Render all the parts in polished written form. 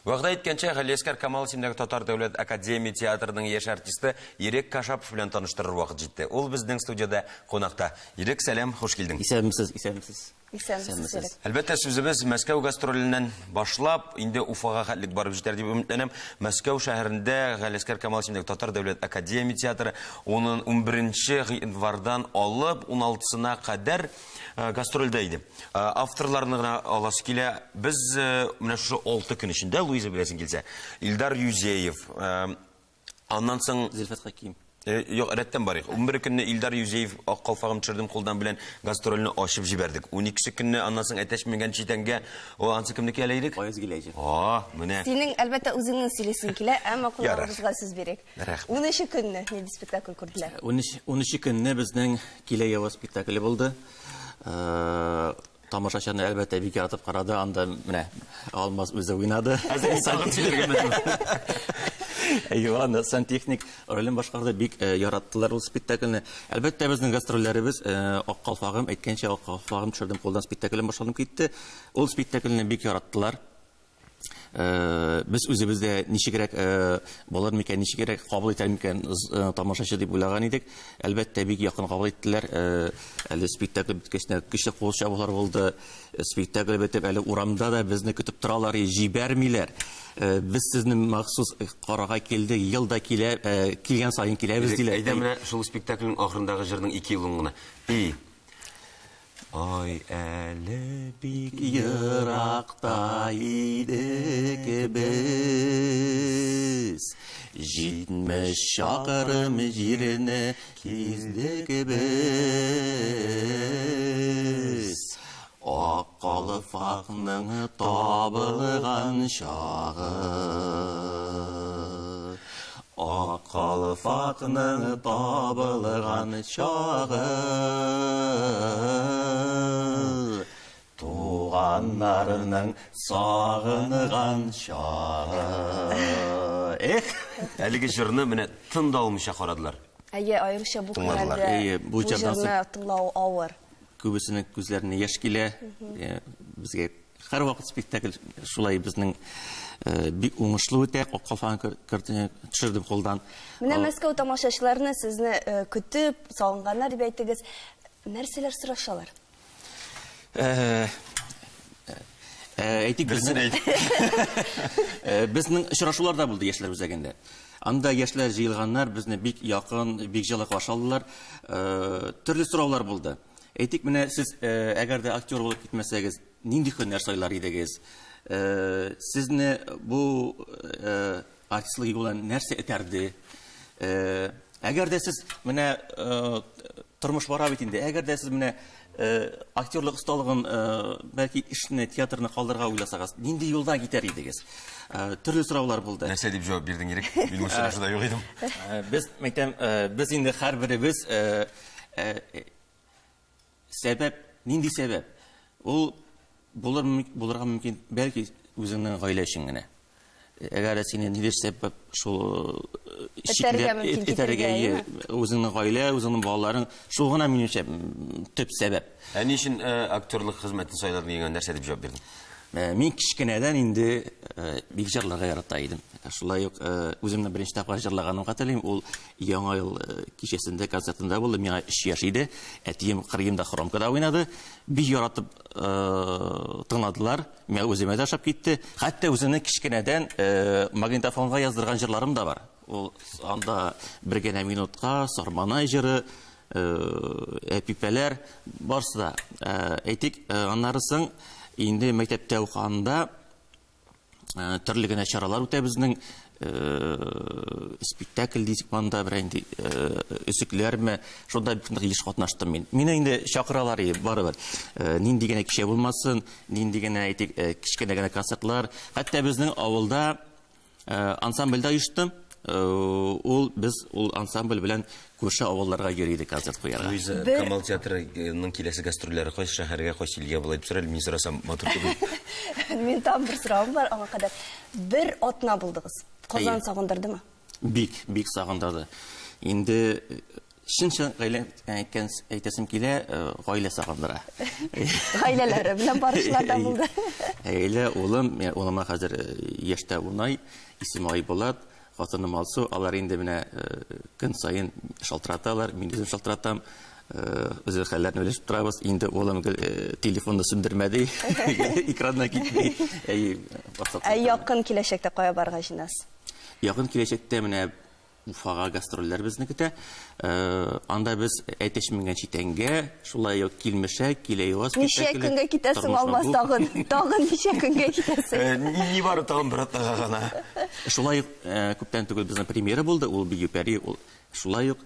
Вағда еткенше Ғалескер Камал исемдегі Татар Дәулет Академия театрының еш артисті Ирек Кашапов белән таныштырыр вақыт жетті. Ол біздің студияда қонақта. Ирек, сәлем, хош келдің. Исәнмесез. Әлбәттә, сүзебез Мәскәү гастролінен башлап, инде Уфаға хәтлек барып җитәр дип үмитләнәм. Мәскәү шәһәрендә Ғалескер Камал исемдегі Татар Дәулет Академия театры оның 11-нче январьдан алып 16-сына кадәр гастрольдә иде. Авторларны гына аласы килә. Без менә шушы 6 көн эчендә Луиза беләсен килсә, Илдар Юзеев, аннан соң Зөлфәт Хаким. Yok, rəttən barıq. 11 künni İldar Yüzeyev Qalfağım Çırdım Qoldan bilən gastrolünü aşıb jiberdik. 12 künni anlasın əteşməyən çitəngə o hansı kimdiki eləydik? Ayaz Gileyci. Mənə. Senin əlbəttə özünün silesin kilə, əmə qulağımızға söz berək. 13 künni neydi spektakl kurdular? 13 künni bizdən Gileyeva spektakli buldu. Tamaşaçını əlbəttə bir yaratıb qaradı, anda mənə almaz özü oynadı. Eyvallah, santexnik rolün başqarda bik yarattılar o spektaklini. Əlbəttə bizning gastrollərimiz Qalfağım, aytgancha Qalfağım Çırdım Qoldan spektaklini başlanıb ketdi. O spektaklini bik yarattılar. Biz özümüzdə nişigərək bolar mikən, nişigərək qabul etər mikən tamaşaçı deyib uylаған idik. Əlbəttə bik yaxın qabul etdilər. Әлі spektakl bitkəsinə güclü qol çabular oldu. Spektakl bitib, әлі uramda da bizni kütüb turalar, jibərmilər. Biz sizin məxsus qarağa keldik, yılda kelgən sayın keləyimiz deyilər. Eydə mənə şul spektaklın axırınдағы jırının 2 yılını. Ay əli bik yıraqda idik biz, 70 şaqırım yerini kezdik biz. Qalfağның tabılğan şağı, Qalfağның tabılğan şağı, tuğanlarının sağınıған şağı. Әлігі жырны міне тыңдалмыша қарадылар. Айрықша бұл қырәлді бұл жырны тыңлау ауыр. Көбісінің көзлеріне еш келе. Бізге қар вақыт спектакль шулай біздің бик оңышлы өте, Қалфағын Çırdım Qolдан. Міне Мәскәу тамашашыларына сізні күтіп, сағынғанlar деп әйттіңіз. Нәрселер сұрашалар? Әйтік біздің шырашулар да болды ешлер өзәгенде. Анда ешлер жиылғанlar бізді бик яқын, бик жылы қашалылар. Түрлі сұраулар болды. Әйтік міне сіз әгерде актер болып кетмесегіз, нинди көннәр сайлар едегіз? Сізні бұл артистлығы болан нәрсе етәрді? Әгерде сіз міне тұрмыш бара бетінде, әгерде сіз міне актерлық ұсталығын бәлки ішіне театрны қалдырға ойласағыз, нинди yolda кетер едегіз? Түрлі сұраулар болды. Нәрсе деп жауап бердің керек? Мен ұшырашыда жоқ едім. Біз енді қар біріміз сәбәп, нинди сәбәп? Ол боларға мүмкін бәлки өзіңнің ғайлы үшін гіне. Әгәр сені нидер сәбәп шул етәрге өзіңнің ғайлы, өзіңнің балаларың шул ғына меніңше төп сәбәп. Әне үшін актерлық қызметін сайладың еген нәрсе деп жауап бердің? Мен кішкенеден енді бик жырларға ярата едім. Шулай өзімнің бірінші тапқа жырлағаным қаталайым. Ол яңа ел кешесінде, концертында болды. Меңа 3 яш еді. Әтием қырғымда хромкада ойнады. Бик яратып тыңладылар. Мен өзіме де ашап кетті. Хәтті өзімнің кішкенеден магнитофонға яздырған жырларым да бар. Ол анда бір генә минутқа, Сарманай жыры, әпипәләр барсы да. Әйтік, аннарысын енді мәктәптә оқығанда түрлі генә чаралар үтә безнең спектакль дейсек манда бір енді үсіклерме шонда еш қатнаштым мен. Мені енді шақыралар барыбыр. Нинди генә кеше болмасын, нинди генә кішкене генә концертлар. Хәтта безнең авылда ансамбльда оештым. Біз ансамбль белән көрші авылларға йөридек концерт қоярға. Луиза Камал театрының келесі гастрольлері қойсы шәһәргә, қойсы илгә болай деп сұрайды, мен сұрасам матур түгел. Мен там бір сұрауым бар, аңа қадар. Бір отна бұлдыңыз. Қазан сағындырды ма? Бик сағындырды. Енді Шынчын әйтәсем килә, гаилә сагындыра. Гаиләләре белән барышлар да булды. Әйлә, улыма хәзер яшьтә унай, исеме Айбулат, хатыным Алсу, алар инде менә көн сайын шалтыраталар, мин үзем шалтыратам. Үзер хәлләрне белешеп торабыз. Инде улым телефонны сүндермәде, экранна китми. Якын киләчәктә кая барырга җыенасыз? Якын киләчәктә менә Уфага гастрольләр безне көтә. Анда без әйтешмәгән читәнгә, шулай ук Килмешәк, Киләйваз Ничә көнгә китәсең алмас тагын? Тагын ничә көнгә китәсең? Не бары тагын бер атнага гына. Шулай ук күптән түгел безнең премьера булды. Ул Бигюпәри, ул шулай ук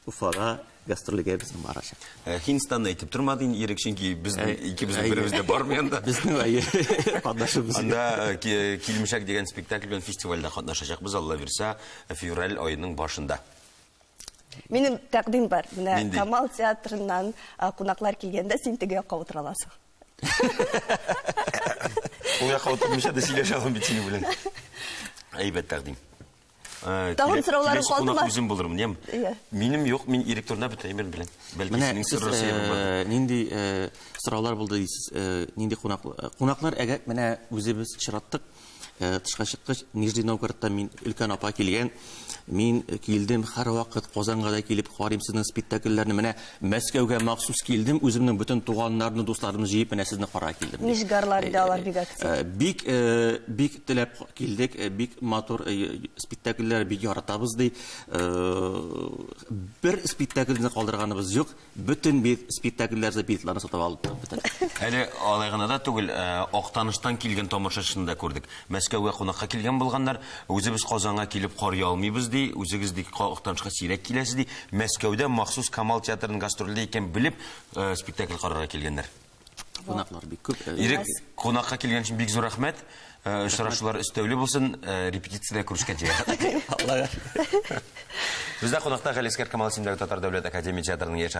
Уфага гастрольгә безнең барачак. Хинстанны әйтеп тормады инде Ирек, чөнки безнең икебезнең беребездә бармый анда. Безнең катнашыбыз. Анда Килмешәк дигән спектакль белән фестивальдә катнашачакбыз, Алла бирсә, февраль аеның башында. Минем тәкъдим бар. Менә Нинди? Камал театрыннан кунаклар килгәндә син теге якка утыра аласың. Ул якка утырмыйча да сөйләшә алам бит синең белән. Әйбәт тәкъдим. Тагын сорауларың калдымы? Үзем булырмын, нем? Иә. Минем юк, мин Ирек турында бөтәймен белән. Бәлки Менә синең сез сырры сәбәбе бар. нинди сораулар булды дисез, нинди кунаклар, әгәр менә үзебез чираттык, тышка чыккач, Нижний Новгородта мин өлкән апа килгән, мин килдем, һәр вакыт Казанга да килеп карыйм сезнең спектакльләрне, менә Мәскәүгә махсус килдем, үземнең бөтен туганнарны, дусларымны җыеп, менә сезне карарга килдем. Нижгарлар иде алар бик актив. Бик теләп килдек, бик матур спектакльләр бик яратабыз ди. Бер спектакльне калдырганыбыз юк, бөтен спектакльләрдә билетларны сатып алдык. Әле алай гына да түгел, Актаныштан килгән тамашачыны да күрдек. Мәскәүгә кунакка килгән булганнар, үзебез Казанга килеп карый алмыйбыз ди, үзегез ди Актанышка сирәк киләсез ди. Мәскәүдә махсус Камал театрының гастрольдә икән белеп, спектакль карарга килгәннәр. Кунаклар бик күп. Ирек, кунакка килгән өчен бик зур рәхмәт. Очрашулар өстәүле булсын, репетициядә күрешкә җыяк. Бездә кунакта Галискар Камал исемендәге Татар дәүләт академия театрының яшь